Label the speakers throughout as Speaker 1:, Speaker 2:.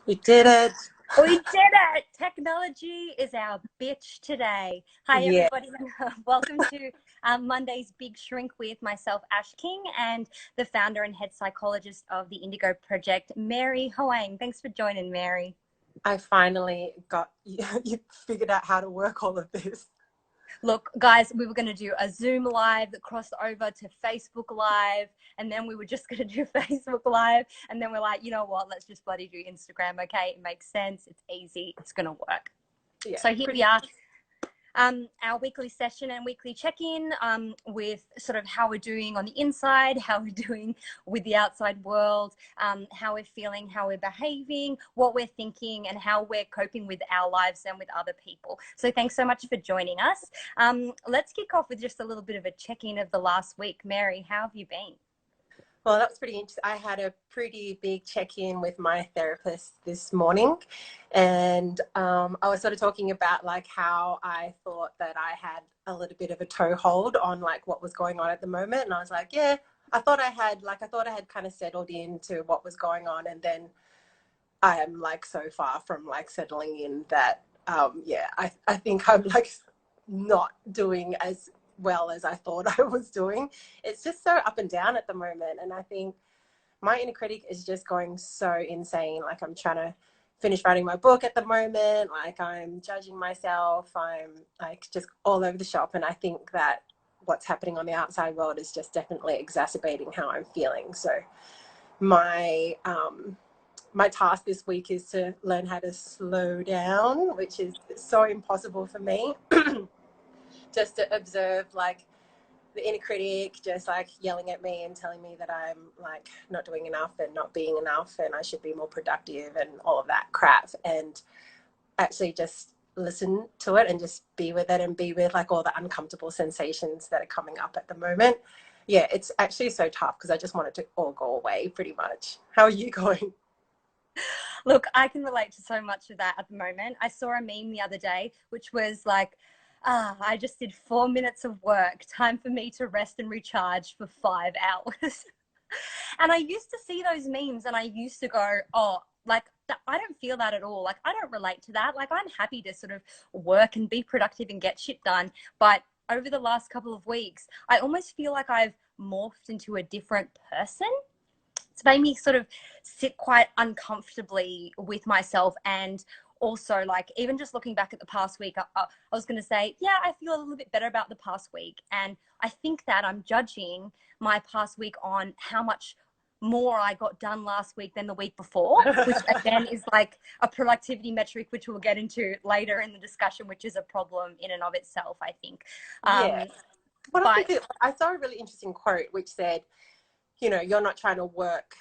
Speaker 1: We did it.
Speaker 2: We did it! Technology is our bitch today. Hi,
Speaker 1: Yeah.
Speaker 2: everybody, and welcome to Monday's Big Shrink with myself, Ash King, and the founder and head psychologist of the Indigo project, Mary Hoang. Thanks for joining, Mary.
Speaker 1: I finally got you figured out how to work all of this.
Speaker 2: Look, guys, we were going to do a Zoom live that crossed over to Facebook Live, and then we were just going to do Facebook Live, and then we're like, you know what, let's just bloody do Instagram, okay? It makes sense, it's easy, it's going to work.
Speaker 1: Yeah,
Speaker 2: So here we are. Our weekly session and weekly check-in with sort of how we're doing on the inside, how we're doing with the outside world, how we're feeling, how we're behaving, what we're thinking, and how we're coping with our lives and with other people. So thanks so much for joining us. Let's kick off with just a little bit of a check-in of the last week. Mary, how have you been?
Speaker 1: Well, that was pretty interesting. I had a pretty big check-in with my therapist this morning, and I was sort of talking about like how I thought that I had a little bit of a toehold on like what was going on at the moment, and I was like, yeah, I thought I had kind of settled into what was going on, and then I am like so far from like settling in that yeah, I think I'm like not doing as well as I thought I was doing. It's just so up and down at the moment, and I think my inner critic is just going so insane. Like I'm trying to finish writing my book at the moment, like I'm judging myself, I'm like just all over the shop, and I think that what's happening on the outside world is just definitely exacerbating how I'm feeling. So my task this week is to learn how to slow down, which is so impossible for me. Just to observe like the inner critic just like yelling at me and telling me that I'm like not doing enough and not being enough and I should be more productive and all of that crap, and actually just listen to it and just be with it and be with like all the uncomfortable sensations that are coming up at the moment. Yeah, it's actually so tough because I just want it to all go away pretty much. How are you going?
Speaker 2: Look, I can relate to so much of that at the moment. I saw a meme the other day, which was like, I just did 4 minutes of work. Time for me to rest and recharge for 5 hours. And I used to see those memes and I used to go, oh, like, I don't feel that at all. Like, I don't relate to that. Like, I'm happy to sort of work and be productive and get shit done. But over the last couple of weeks, I almost feel like I've morphed into a different person. It's made me sort of sit quite uncomfortably with myself, and also like even just looking back at the past week, I was going to say, yeah, I feel a little bit better about the past week, and I think that I'm judging my past week on how much more I got done last week than the week before, which again is like a productivity metric, which we'll get into later in the discussion, which is a problem in and of itself, I think.
Speaker 1: Yeah. Well, I
Speaker 2: But
Speaker 1: think I saw a really interesting quote which said, you know, you're not trying to work,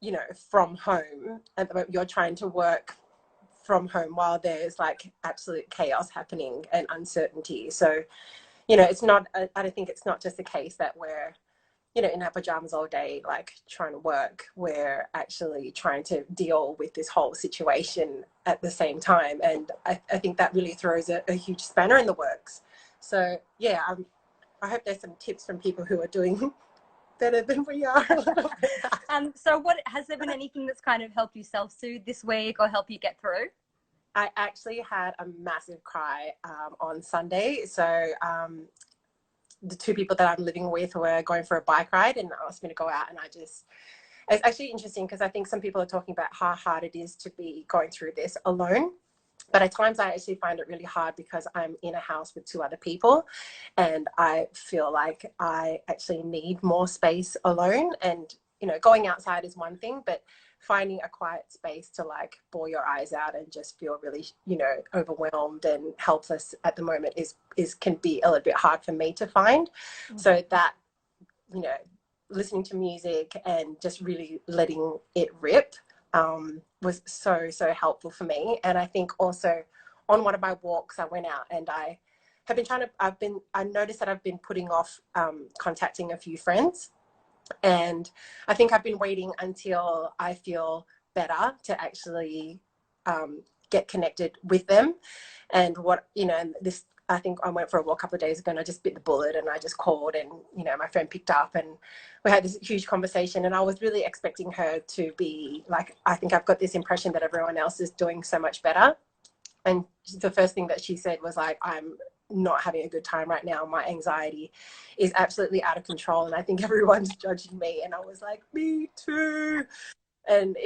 Speaker 1: you know, from home at the moment. You're trying to work from home while there's like absolute chaos happening and uncertainty. So, you know, it's not, I don't think it's not just a case that we're, you know, in our pajamas all day, like trying to work. We're actually trying to deal with this whole situation at the same time. And I think that really throws a huge spanner in the works. So yeah, I hope there's some tips from people who are doing better than we are a little bit.
Speaker 2: So what, has there been anything that's kind of helped you self-soothe this week or help you get through?
Speaker 1: I actually had a massive cry on Sunday. So the two people that I'm living with were going for a bike ride and asked me to go out, and it's actually interesting because I think some people are talking about how hard it is to be going through this alone. But at times I actually find it really hard because I'm in a house with two other people and I feel like I actually need more space alone. And, you know, going outside is one thing, but finding a quiet space to like bawl your eyes out and just feel really, you know, overwhelmed and helpless at the moment is can be a little bit hard for me to find. Mm-hmm. So that, you know, listening to music and just really letting it rip was so helpful for me. And I think also on one of my walks I went out and I noticed that I've been putting off contacting a few friends, and I think I've been waiting until I feel better to actually get connected with them. And what, you know, and this I think I went for a walk a couple of days ago and I just bit the bullet and I just called, and, you know, my friend picked up and we had this huge conversation, and I was really expecting her to be like, I think I've got this impression that everyone else is doing so much better. And the first thing that she said was like, I'm not having a good time right now. My anxiety is absolutely out of control. And I think everyone's judging me. And I was like, me too. And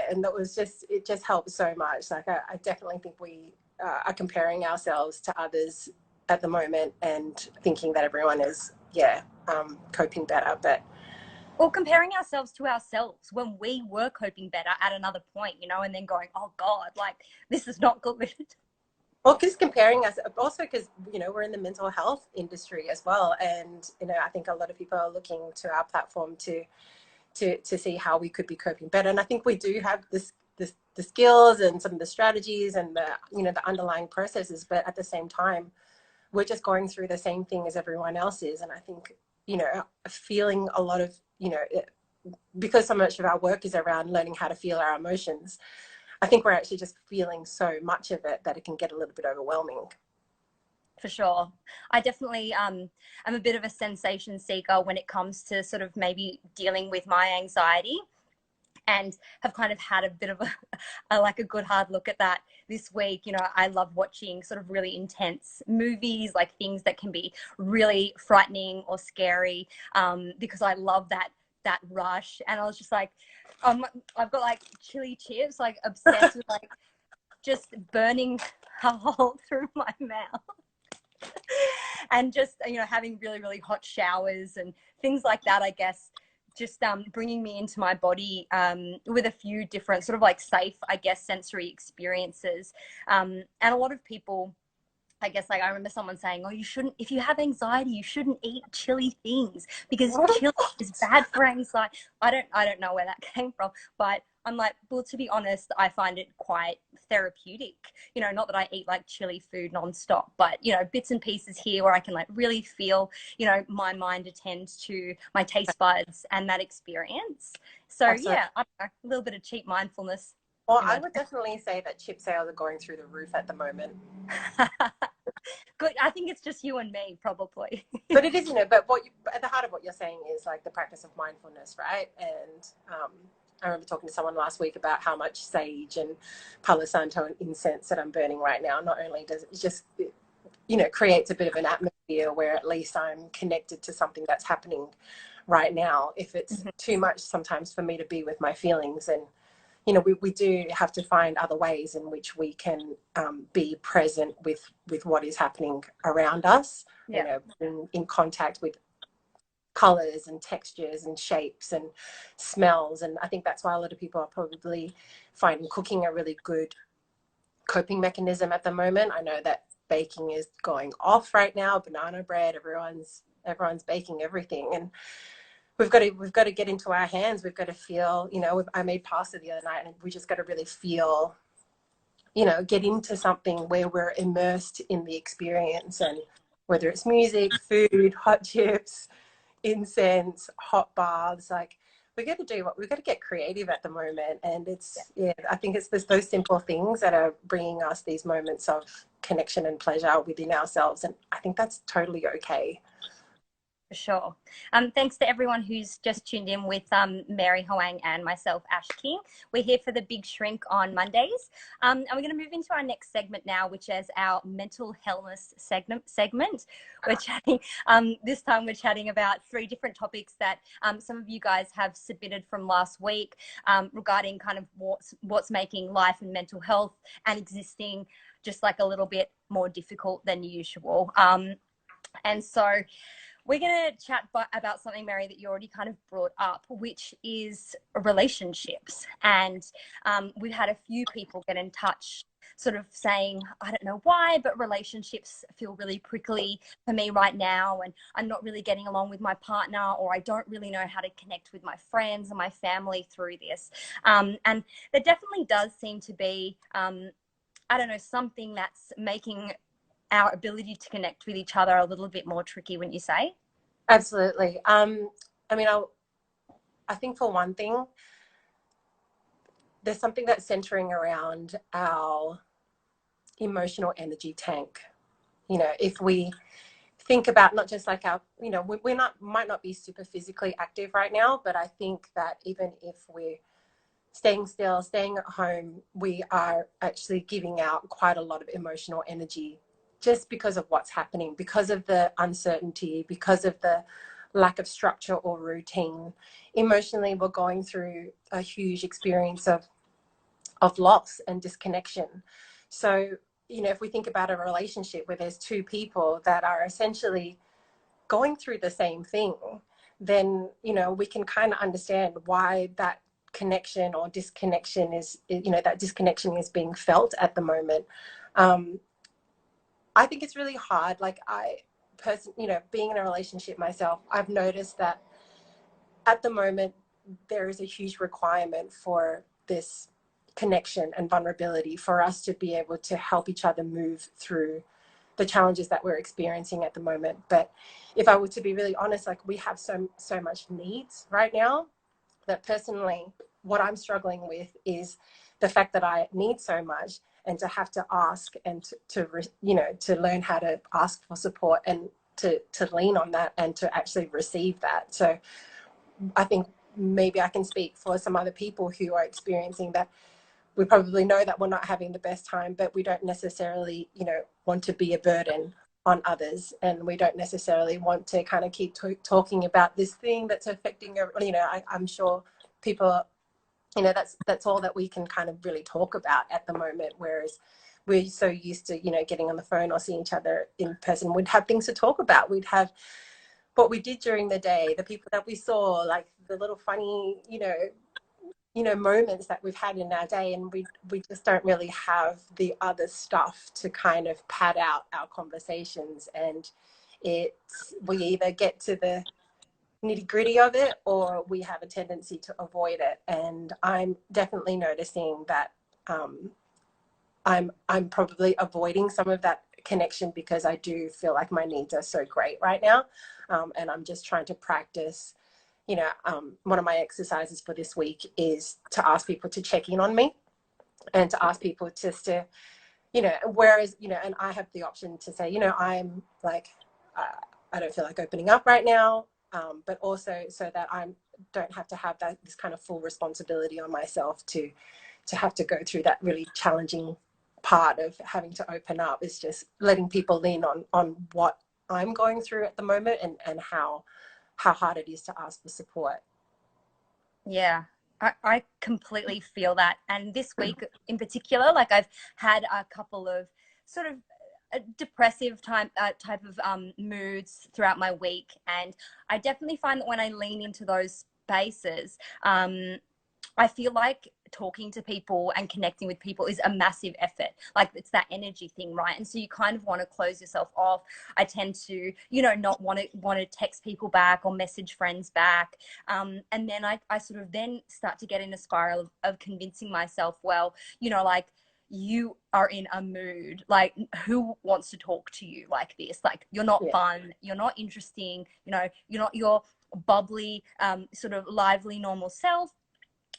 Speaker 1: and that was just, it just helped so much. Like, I definitely think we are comparing ourselves to others at the moment and thinking that everyone is, coping better. But
Speaker 2: or comparing ourselves to ourselves when we were coping better at another point, you know, and then going, oh God, like this is not good.
Speaker 1: well, because comparing us, also because, you know, we're in the mental health industry as well. And, you know, I think a lot of people are looking to our platform to see how we could be coping better. And I think we do have the skills and some of the strategies and the, you know, the underlying processes, but at the same time, we're just going through the same thing as everyone else is. And I think, you know, feeling a lot of, you know, because so much of our work is around learning how to feel our emotions, I think we're actually just feeling so much of it that it can get a little bit overwhelming.
Speaker 2: For sure. I definitely am a bit of a sensation seeker when it comes to sort of maybe dealing with my anxiety, and have kind of had a bit of a good hard look at that this week. You know, I love watching sort of really intense movies, like things that can be really frightening or scary, because I love that rush. And I was just like, I've got like chili chips, like obsessed with like just burning a hole through my mouth. And just, you know, having really, really hot showers and things like that, I guess, just bringing me into my body with a few different sort of like safe, I guess, sensory experiences. And a lot of people, I guess, like I remember someone saying, oh, you shouldn't, if you have anxiety, you shouldn't eat chili things because chili is bad for anxiety. I don't know where that came from, but I'm like, well, to be honest, I find it quite therapeutic. You know, not that I eat like chili food nonstop, but, you know, bits and pieces here where I can like really feel, you know, my mind attend to my taste buds and that experience. So yeah, I don't know, a little bit of cheap mindfulness.
Speaker 1: Well, I would definitely say that chip sales are going through the roof at the moment.
Speaker 2: Good. I think it's just you and me, probably.
Speaker 1: But it is, you know, but at the heart of what you're saying is like the practice of mindfulness, right? And I remember talking to someone last week about how much sage and Palo Santo and incense that I'm burning right now. Not only does it just, you know, creates a bit of an atmosphere where at least I'm connected to something that's happening right now. If it's too much sometimes for me to be with my feelings, and you know, we do have to find other ways in which we can be present with what is happening around us.
Speaker 2: Yeah.
Speaker 1: You know, in contact with colors and textures and shapes and smells. And I think that's why a lot of people are probably finding cooking a really good coping mechanism at the moment. I know that baking is going off right now, banana bread, everyone's baking everything, and we've got to get into our hands. We've got to feel, you know, I made pasta the other night, and we just got to really feel, you know, get into something where we're immersed in the experience. And whether it's music, food, hot chips, incense, hot baths, like we got to do what we got to get creative at the moment. And it's, I think it's those simple things that are bringing us these moments of connection and pleasure within ourselves. And I think that's totally okay.
Speaker 2: For sure. Thanks to everyone who's just tuned in with Mary Hoang and myself, Ash King. We're here for the Big Shrink on Mondays. And we're going to move into our next segment now, which is our mental wellness segment. We're chatting, this time we're chatting about 3 different topics that some of you guys have submitted from last week regarding kind of what's making life and mental health and existing just like a little bit more difficult than usual. And so we're going to chat about something, Mary, that you already kind of brought up, which is relationships. And we've had a few people get in touch sort of saying, I don't know why, but relationships feel really prickly for me right now. And I'm not really getting along with my partner, or I don't really know how to connect with my friends and my family through this. And there definitely does seem to be, I don't know, something that's making our ability to connect with each other a little bit more tricky, wouldn't you say?
Speaker 1: Absolutely. I mean, I think for one thing, there's something that's centering around our emotional energy tank. you know, if we think about not just like our, you know, we're not, might not be super physically active right now, but I think that even if we're staying still, staying at home, we are actually giving out quite a lot of emotional energy just because of what's happening, because of the uncertainty, because of the lack of structure or routine. Emotionally, we're going through a huge experience of loss and disconnection. So, you know, if we think about a relationship where there's two people that are essentially going through the same thing, then, you know, we can kind of understand why that connection or disconnection is, you know, that disconnection is being felt at the moment. I think it's really hard. Like you know, being in a relationship myself, I've noticed that at the moment, there is a huge requirement for this connection and vulnerability for us to be able to help each other move through the challenges that we're experiencing at the moment. But if I were to be really honest, like we have so much needs right now that personally, what I'm struggling with is the fact that I need so much, and to have to ask and you know, to learn how to ask for support and to lean on that and to actually receive that. So I think maybe I can speak for some other people who are experiencing that. We probably know that we're not having the best time, but we don't necessarily, you know, want to be a burden on others, and we don't necessarily want to kind of keep talking about this thing that's affecting, you know, I'm sure people, you know, that's all that we can kind of really talk about at the moment, whereas we're so used to, you know, getting on the phone or seeing each other in person. We'd have things to talk about. We'd have what we did during the day, the people that we saw, like the little funny, you know, moments that we've had in our day, and we just don't really have the other stuff to kind of pad out our conversations. And we either get to the nitty gritty of it, or we have a tendency to avoid it. And I'm definitely noticing that I'm probably avoiding some of that connection because I do feel like my needs are so great right now, and I'm just trying to practice. You know, one of my exercises for this week is to ask people to check in on me, and to ask people just to, you know, whereas, you know, and I have the option to say, you know, I'm like, I don't feel like opening up right now, but also so that I don't have to have this kind of full responsibility on myself to have to go through that really challenging part of having to open up. Is just letting people lean on what I'm going through at the moment, and how hard it is to ask for support.
Speaker 2: Yeah, I completely feel that. And this week in particular, like I've had a couple of sort of depressive type of moods throughout my week. And I definitely find that when I lean into those spaces, I feel like talking to people and connecting with people is a massive effort. Like it's that energy thing, right? And so you kind of want to close yourself off. I tend to, you know, not want to text people back or message friends back. And then I sort of then start to get in a spiral of convincing myself, well, you know, like you are in a mood. Like who wants to talk to you like this? Like you're not fun. You're not interesting. You know, you're not your bubbly, sort of lively, normal self.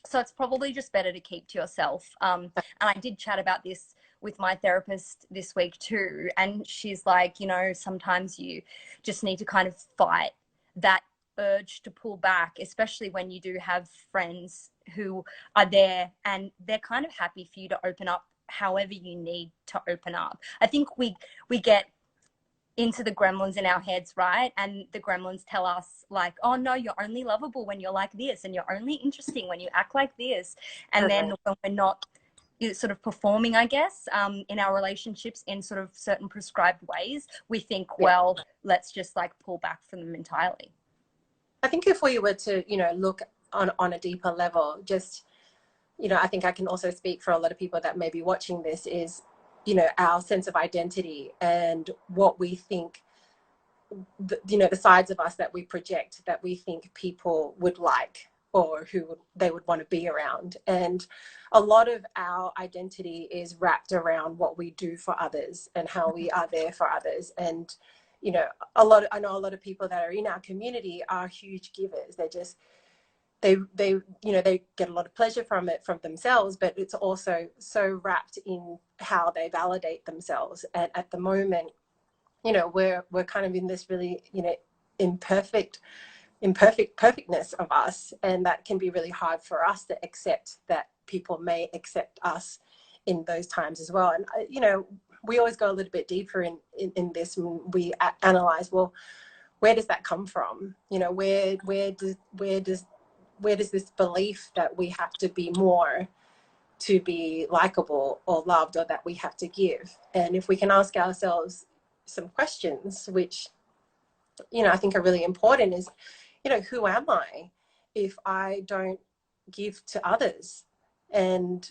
Speaker 2: So it's probably just better to keep to yourself. And I did chat about this with my therapist this week too. And she's like, you know, sometimes you just need to kind of fight that urge to pull back, especially when you do have friends who are there and they're kind of happy for you to open up however you need to open up. I think we get into the gremlins in our heads, right? And the gremlins tell us like, oh no, you're only lovable when you're like this, and you're only interesting when you act like this. And then when we're not sort of performing, I guess, in our relationships in sort of certain prescribed ways, we think, well, let's just like pull back from them entirely.
Speaker 1: I think if we were to, you know, look on a deeper level, just, you know, I think I can also speak for a lot of people that may be watching this, is, you know, our sense of identity and what we think, you know, the sides of us that we project that we think people would like, or who they would want to be around. And a lot of our identity is wrapped around what we do for others and how we are there for others. And, you know, I know a lot of people that are in our community are huge givers. They're just, they you know, they get a lot of pleasure from it, from themselves, but it's also so wrapped in how they validate themselves. And at the moment, you know, we're kind of in this really, you know, perfectness of us, and that can be really hard for us to accept that people may accept us in those times as well. And you know, we always go a little bit deeper in this, and we analyze, well, where does that come from? You know, where does this belief that we have to be more to be likable or loved, or that we have to give? And if we can ask ourselves some questions, which, you know, I think are really important, is, you know, who am I if I don't give to others? And,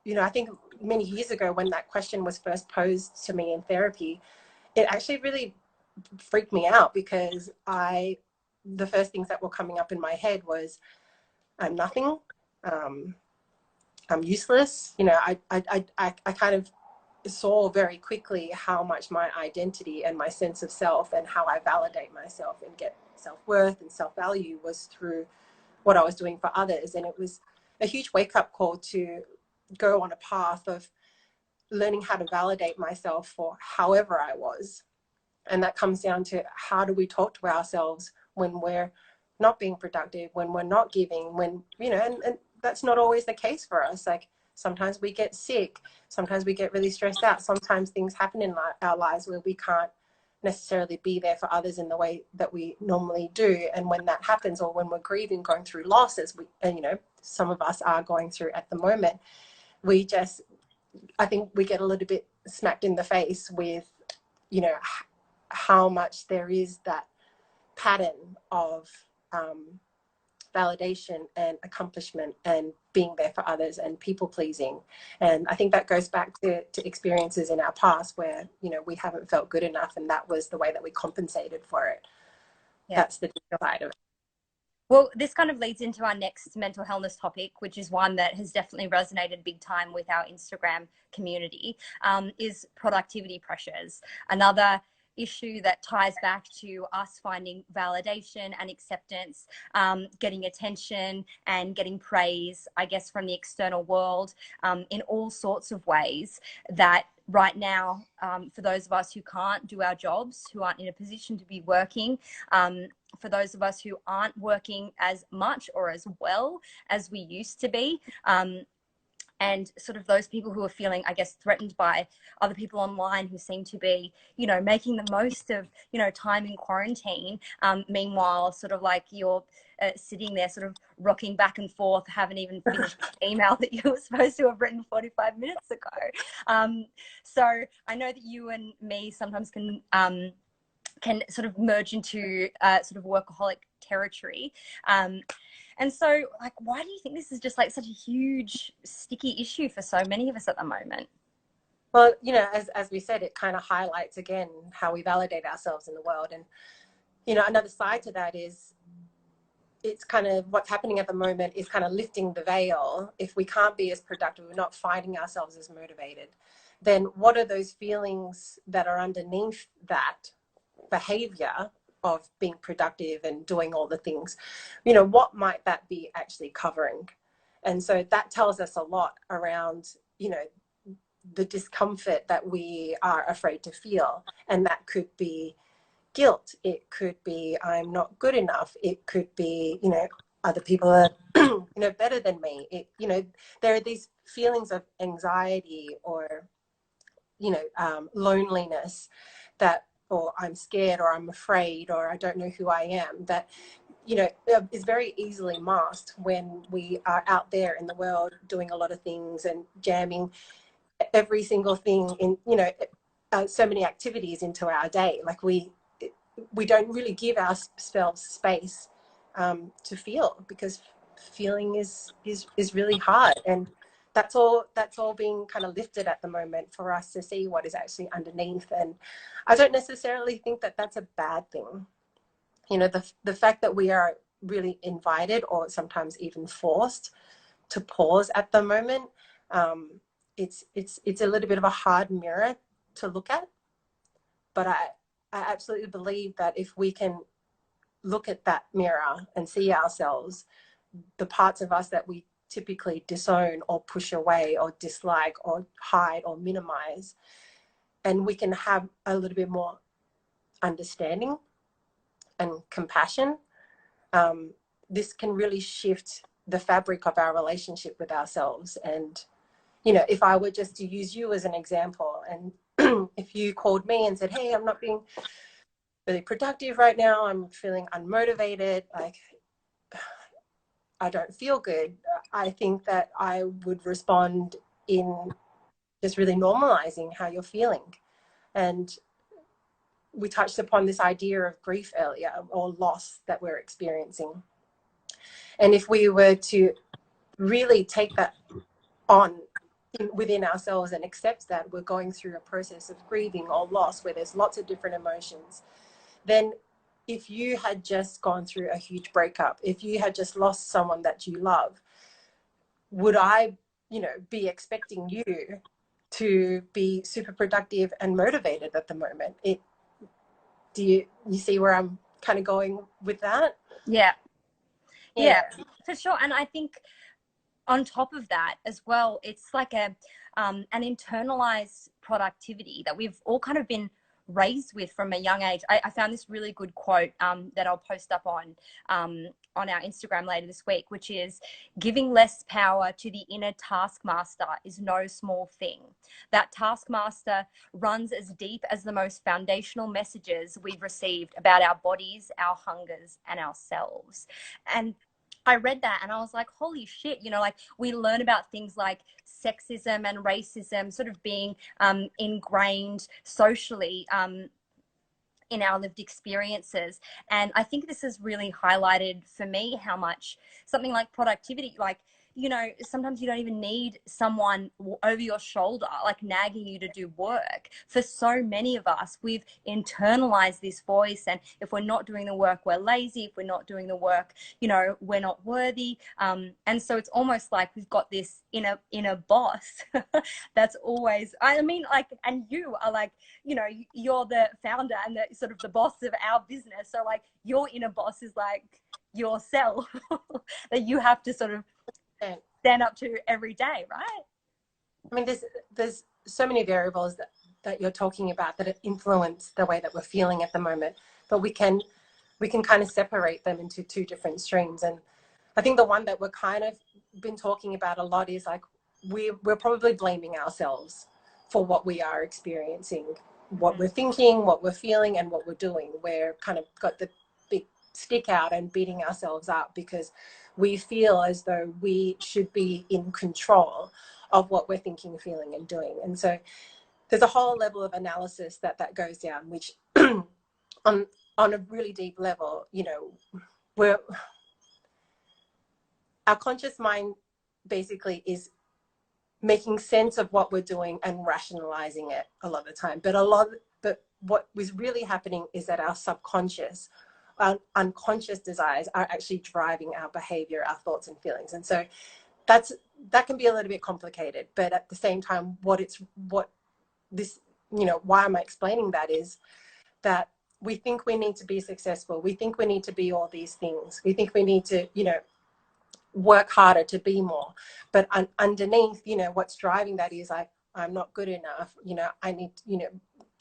Speaker 1: you know, I think many years ago when that question was first posed to me in therapy, it actually really freaked me out, because the first things that were coming up in my head was, I'm nothing, I'm useless. You know, I kind of saw very quickly how much my identity and my sense of self and how I validate myself and get self-worth and self-value was through what I was doing for others. And it was a huge wake-up call to go on a path of learning how to validate myself for however I was. And that comes down to, how do we talk to ourselves when we're not being productive, when we're not giving, when, you know, and that's not always the case for us. Like, sometimes we get sick, sometimes we get really stressed out, sometimes things happen in our lives where we can't necessarily be there for others in the way that we normally do. And when that happens, or when we're grieving, going through losses, and, you know, some of us are going through at the moment, I think we get a little bit smacked in the face with, you know, how much there is that pattern of validation and accomplishment and being there for others and people pleasing. And I think that goes back to experiences in our past where, you know, we haven't felt good enough, and that was the way that we compensated for it. Yeah. That's the side of it.
Speaker 2: Well, this kind of leads into our next mental illness topic, which is one that has definitely resonated big time with our Instagram community, is productivity pressures. Another issue that ties back to us finding validation and acceptance, getting attention and getting praise, I guess, from the external world, in all sorts of ways, that right now, for those of us who can't do our jobs, who aren't in a position to be working, for those of us who aren't working as much or as well as we used to be, and sort of those people who are feeling, I guess, threatened by other people online who seem to be, you know, making the most of, you know, time in quarantine. Meanwhile, sort of like you're sitting there sort of rocking back and forth, haven't even finished the email that you were supposed to have written 45 minutes ago. So I know that you and me sometimes can sort of merge into sort of workaholic territory. And so, like, why do you think this is just like such a huge, sticky issue for so many of us at the moment?
Speaker 1: Well, you know, as we said, it kind of highlights again how we validate ourselves in the world. And, you know, another side to that is, it's kind of what's happening at the moment is kind of lifting the veil. If we can't be as productive, we're not finding ourselves as motivated, then what are those feelings that are underneath that behavior of being productive and doing all the things? You know, what might that be actually covering? And so that tells us a lot around, you know, the discomfort that we are afraid to feel. And that could be guilt, it could be I'm not good enough, it could be, you know, other people are you know, better than me. It, you know, there are these feelings of anxiety or, you know, loneliness, that, or I'm scared, or I'm afraid, or I don't know who I am, that, you know, is very easily masked when we are out there in the world doing a lot of things and jamming every single thing in, you know, so many activities into our day. Like we don't really give ourselves space to feel, because feeling is really hard. And that's all being kind of lifted at the moment for us to see what is actually underneath. And I don't necessarily think that that's a bad thing. You know, the fact that we are really invited, or sometimes even forced, to pause at the moment, it's a little bit of a hard mirror to look at. But I absolutely believe that if we can look at that mirror and see ourselves, the parts of us that we typically disown or push away or dislike or hide or minimize, and we can have a little bit more understanding and compassion, this can really shift the fabric of our relationship with ourselves. And, you know, if I were just to use you as an example, and if you called me and said, hey, I'm not being really productive right now, I'm feeling unmotivated, like I don't feel good, I think that I would respond in just really normalizing how you're feeling. And we touched upon this idea of grief earlier, or loss that we're experiencing. And if we were to really take that on within ourselves and accept that we're going through a process of grieving or loss where there's lots of different emotions, then if you had just gone through a huge breakup, if you had just lost someone that you love, would I, you know, be expecting you to be super productive and motivated at the moment? Do you see where I'm kind of going with that?
Speaker 2: Yeah, for sure. And I think on top of that as well, it's like an internalized productivity that we've all kind of been raised with from a young age. I found this really good quote that I'll post up on our Instagram later this week, which is, giving less power to the inner taskmaster is no small thing. That taskmaster runs as deep as the most foundational messages we've received about our bodies, our hungers, and ourselves. And I read that and I was like, holy shit, you know, like we learn about things like sexism and racism sort of being ingrained socially in our lived experiences. And I think this has really highlighted for me how much something like productivity, like, you know, sometimes you don't even need someone over your shoulder, like nagging you to do work. For so many of us, we've internalized this voice. And if we're not doing the work, we're lazy. If we're not doing the work, you know, we're not worthy. And so it's almost like we've got this inner boss that's always, I mean, like, and you are like, you know, you're the founder and the sort of the boss of our business. So like your inner boss is like yourself that you have to sort of stand up to every day, right?
Speaker 1: I mean, there's so many variables that you're talking about that influence the way that we're feeling at the moment, but we can kind of separate them into two different streams. And I think the one that we're kind of been talking about a lot is like we're probably blaming ourselves for what we are experiencing, what we're thinking, what we're feeling, and what we're doing. We're kind of got the big stick out and beating ourselves up because we feel as though we should be in control of what we're thinking, feeling, and doing. And so there's a whole level of analysis that goes down, which on a really deep level, you know, our conscious mind basically is making sense of what we're doing and rationalizing it a lot of the time. But what was really happening is that our subconscious, our unconscious desires are actually driving our behavior, our thoughts and feelings. And so that can be a little bit complicated, but at the same time, what this, you know, why am I explaining that is that we think we need to be successful. We think we need to be all these things. We think we need to, you know, work harder to be more. But underneath, you know, what's driving that is I'm not good enough. You know, I need, you know,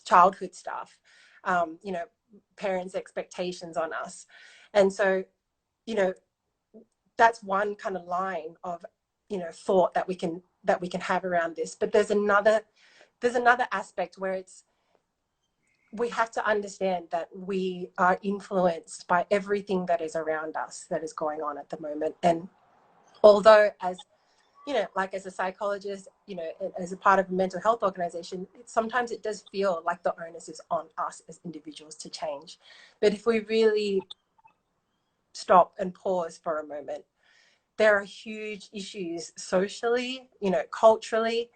Speaker 1: childhood stuff, you know, parents' expectations on us. And so, you know, that's one kind of line of, you know, thought that we can have around this. But there's another aspect where we have to understand that we are influenced by everything that is around us, that is going on at the moment. And although, as you know, like as a psychologist, you know, as a part of a mental health organization, sometimes it does feel like the onus is on us as individuals to change. But if we really stop and pause for a moment, there are huge issues socially, you know, culturally,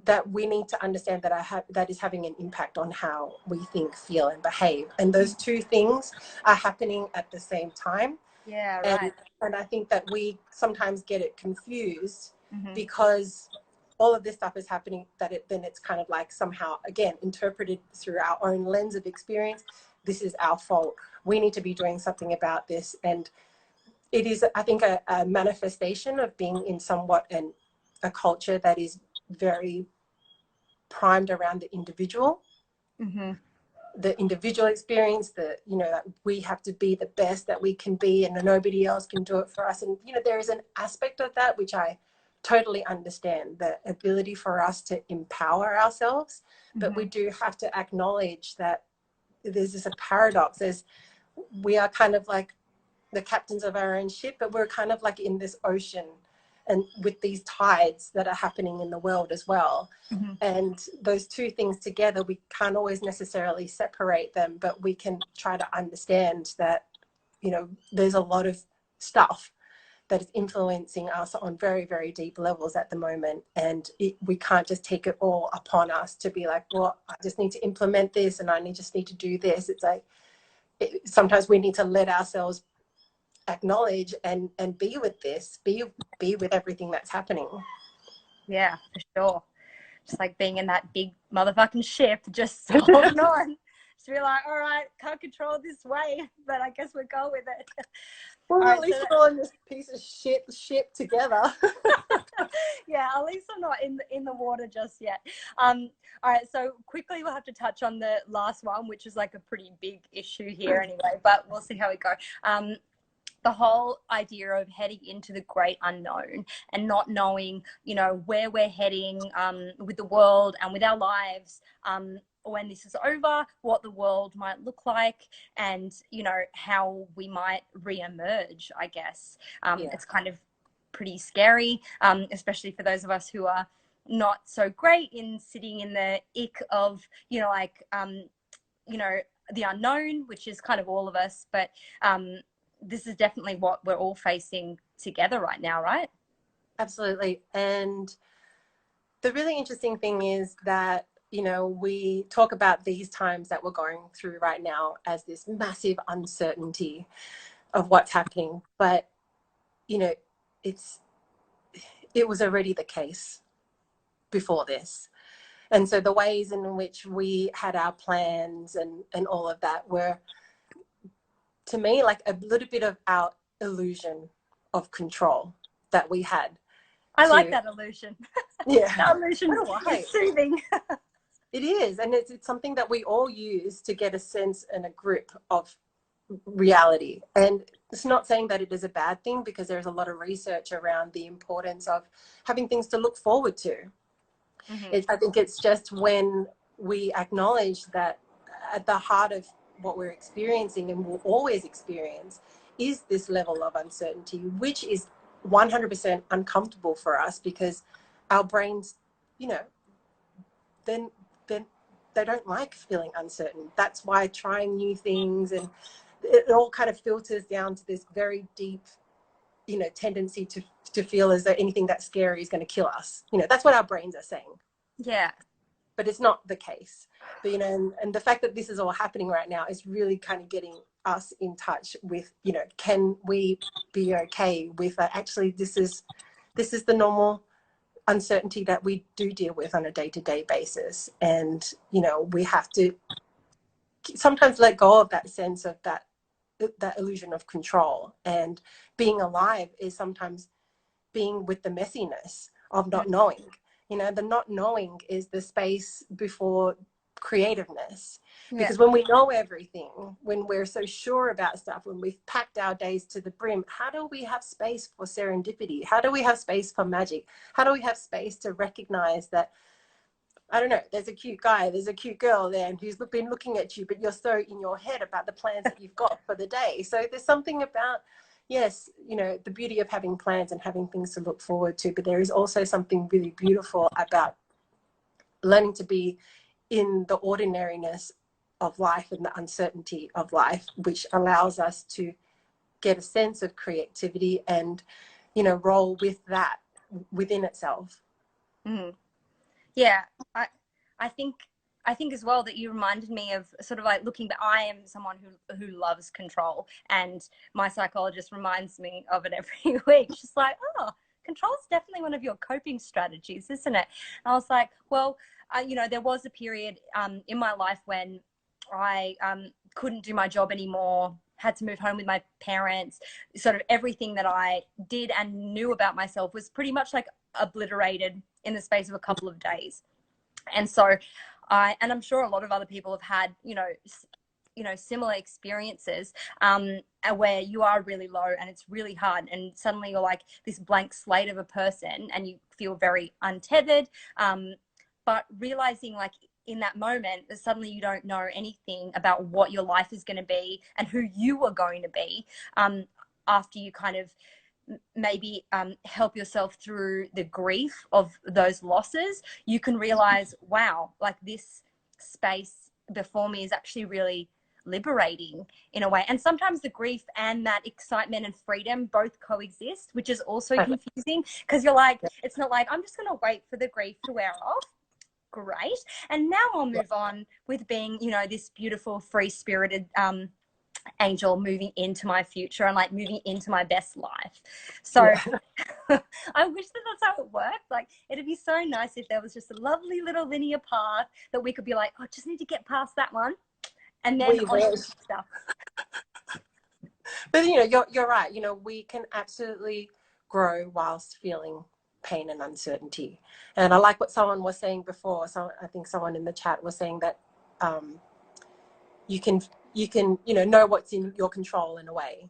Speaker 1: that we need to understand that is having an impact on how we think, feel, and behave. And those two things are happening at the same time.
Speaker 2: Yeah, right.
Speaker 1: And I think that we sometimes get it confused because all of this stuff is happening, then it's kind of like somehow, again, interpreted through our own lens of experience. This is our fault. We need to be doing something about this. And it is, I think, a manifestation of being in somewhat a culture that is very primed around the individual,
Speaker 2: Mm-hmm.
Speaker 1: the individual experience, that, you know, that we have to be the best that we can be and nobody else can do it for us. And, you know, there is an aspect of that which I totally understand, the ability for us to empower ourselves. But we do have to acknowledge that there's this a paradox. We are kind of like the captains of our own ship, but we're kind of like in this ocean and with these tides that are happening in the world as well.
Speaker 2: Mm-hmm.
Speaker 1: And those two things together, we can't always necessarily separate them, but we can try to understand that, you know, there's a lot of stuff that is influencing us on very, very deep levels at the moment. And we can't just take it all upon us to be like, well, I just need to implement this and just need to do this. It's like, sometimes we need to let ourselves acknowledge and be with this, be with everything that's happening.
Speaker 2: Yeah, for sure. Just like being in that big motherfucking ship, just holding on. Just be like, all right, can't control this wave, but I guess we'll go with it.
Speaker 1: Well,
Speaker 2: All
Speaker 1: at
Speaker 2: right,
Speaker 1: least we're all in this piece of ship together.
Speaker 2: yeah, at least I'm not in the water just yet. All right, so quickly we'll have to touch on the last one, which is like a pretty big issue here anyway, but we'll see how we go. The whole idea of heading into the great unknown and not knowing, you know, where we're heading with the world and with our lives, when this is over, what the world might look like, and, you know, how we might re-emerge, I guess. It's kind of pretty scary, especially for those of us who are not so great in sitting in the ick of, you know, like, you know, the unknown, which is kind of all of us, but this is definitely what we're all facing together right now, right?
Speaker 1: Absolutely. And the really interesting thing is that, you know, we talk about these times that we're going through right now as this massive uncertainty of what's happening. But, you know, it was already the case before this. And so the ways in which we had our plans and all of that were, to me, like a little bit of our illusion of control that we had.
Speaker 2: I like that illusion.
Speaker 1: Yeah.
Speaker 2: That illusion is soothing.
Speaker 1: It is. And it's something that we all use to get a sense and a grip of reality. And it's not saying that it is a bad thing, because there's a lot of research around the importance of having things to look forward to. I think it's just when we acknowledge that at the heart of what we're experiencing and will always experience is this level of uncertainty, which is 100% uncomfortable for us, because our brains, you know, then they don't like feeling uncertain. That's why trying new things, and it all kind of filters down to this very deep, you know, tendency to feel as though anything that's scary is going to kill us. You know, that's what our brains are saying.
Speaker 2: Yeah.
Speaker 1: But it's not the case. But, you know, and the fact that this is all happening right now is really kind of getting us in touch with, you know, can we be okay with that? Actually, this is the normal uncertainty that we do deal with on a day-to-day basis. And, you know, we have to sometimes let go of that sense of that illusion of control. And being alive is sometimes being with the messiness of not knowing. You know, the not knowing is the space before creativeness. Because when we know everything, when we're so sure about stuff, when we've packed our days to the brim, how do we have space for serendipity? How do we have space for magic? How do we have space to recognize that, I don't know, there's a cute guy, there's a cute girl there who's been looking at you, but you're so in your head about the plans that you've got for the day. So there's something about, yes, you know, the beauty of having plans and having things to look forward to, but there is also something really beautiful about learning to be in the ordinariness of life and the uncertainty of life, which allows us to get a sense of creativity and, you know, roll with that within itself.
Speaker 2: Yeah, I think as well that you reminded me of sort of like looking back. I am someone who loves control, and my psychologist reminds me of it every week. She's like, oh, control is definitely one of your coping strategies, isn't it? And I was like, well, you know, there was a period in my life when I couldn't do my job anymore, had to move home with my parents. Sort of everything that I did and knew about myself was pretty much like obliterated in the space of a couple of days. And so and I'm sure a lot of other people have had, similar experiences, where you are really low and it's really hard, and suddenly you're like this blank slate of a person and you feel very untethered. But realizing, like, in that moment, suddenly you don't know anything about what your life is going to be and who you are going to be, after you kind of maybe help yourself through the grief of those losses, you can realize, wow, like, this space before me is actually really liberating in a way. And sometimes the grief and that excitement and freedom both coexist, which is also confusing, because you're like, it's not like I'm just going to wait for the grief to wear off. Great. And now I'll move on with being, this beautiful, free-spirited angel moving into my future and like moving into my best life. So I wish that that's how it worked. Like, it'd be so nice if there was just a lovely little linear path that we could be like, oh, just need to get past that one and then on stuff.
Speaker 1: But you're right. We can absolutely grow whilst feeling pain and uncertainty. And I like what someone was saying before. So I think someone in the chat was saying that you can know what's in your control in a way,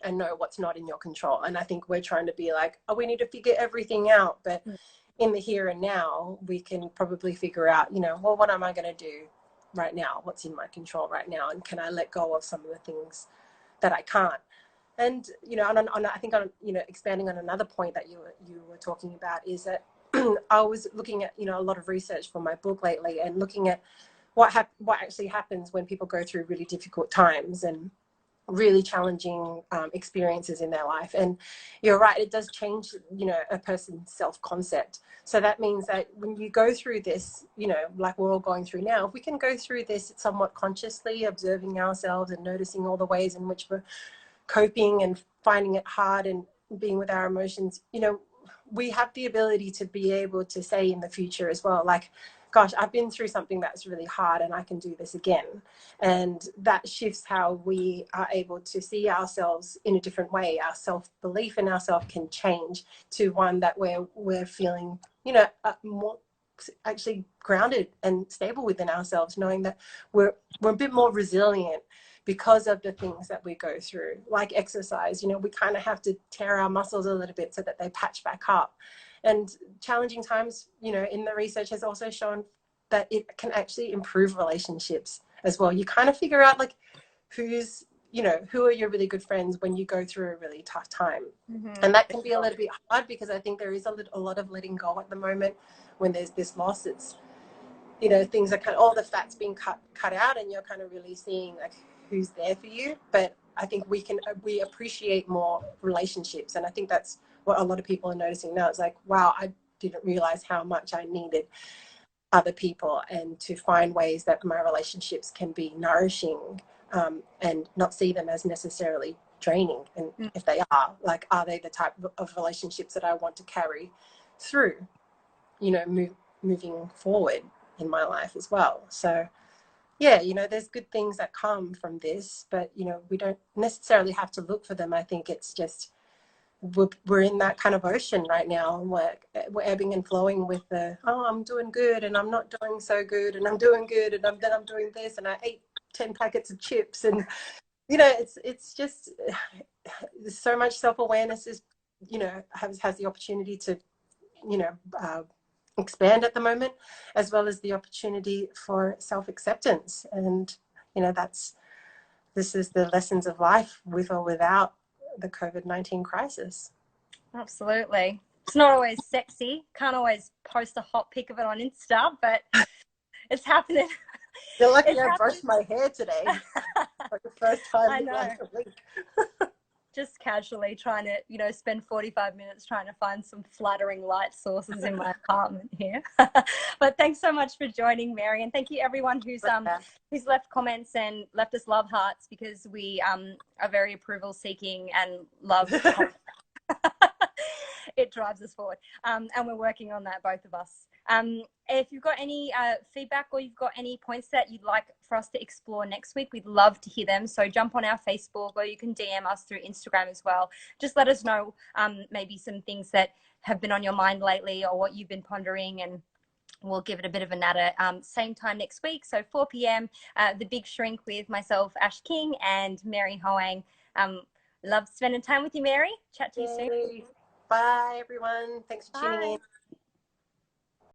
Speaker 1: and know what's not in your control. And I think we're trying to be like, oh, we need to figure everything out. But in the here and now, we can probably figure out, well, what am I going to do right now? What's in my control right now? And can I let go of some of the things that I can't? And, I think expanding on another point that you were talking about is that I was looking at, a lot of research for my book lately, and looking at what actually happens when people go through really difficult times and really challenging experiences in their life. And you're right, it does change, a person's self-concept. So that means that when you go through this, like we're all going through now, if we can go through this somewhat consciously, observing ourselves and noticing all the ways in which we're coping and finding it hard and being with our emotions, we have the ability to be able to say in the future as well, like, gosh, I've been through something that's really hard and I can do this again. And that shifts how we are able to see ourselves in a different way. Our self-belief in ourselves can change to one that we're feeling, more actually grounded and stable within ourselves, knowing that we're a bit more resilient because of the things that we go through. Like exercise, we kind of have to tear our muscles a little bit so that they patch back up. And challenging times, in the research has also shown that it can actually improve relationships as well. You kind of figure out like who are your really good friends when you go through a really tough time. And that can be a little bit hard, because I think there is a lot of letting go at the moment when there's this loss. It's, things are kind of, all the fat's being cut out, and you're kind of really seeing like who's there for you. But I think we appreciate more relationships. And I think that's what a lot of people are noticing now. It's like, wow, I didn't realize how much I needed other people, and to find ways that my relationships can be nourishing, and not see them as necessarily draining. And if they are, like, are they the type of relationships that I want to carry through, moving forward in my life as well. So yeah, there's good things that come from this, but we don't necessarily have to look for them. I think it's just we're in that kind of ocean right now, and we're ebbing and flowing with the, oh, I'm doing good and I'm not doing so good, and I'm doing good and then I'm doing this, and I ate 10 packets of chips, and it's just so much self-awareness is has the opportunity to expand at the moment, as well as the opportunity for self-acceptance. And this is the lessons of life, with or without the COVID-19 crisis.
Speaker 2: Absolutely. It's not always sexy. Can't always post a hot pic of it on Insta, but it's happening.
Speaker 1: You're lucky I brushed my hair today. For the first time
Speaker 2: I
Speaker 1: in
Speaker 2: know.
Speaker 1: like a week.
Speaker 2: Just casually trying to, spend 45 minutes trying to find some flattering light sources in my apartment here. But thanks so much for joining, Mary. And thank you everyone who's left comments and left us love hearts, because we are very approval seeking and love it drives us forward. And we're working on that, both of us. If you've got any feedback, or you've got any points that you'd like for us to explore next week, we'd love to hear them. So jump on our Facebook, or you can DM us through Instagram as well. Just let us know maybe some things that have been on your mind lately, or what you've been pondering, and we'll give it a bit of a natter. Same time next week, so 4 p.m. The Big Shrink with myself, Ash King, and Mary Hoang. Love spending time with you, Mary. Chat to you soon.
Speaker 1: Yay. Bye, everyone. Thanks for tuning in.
Speaker 2: Bye.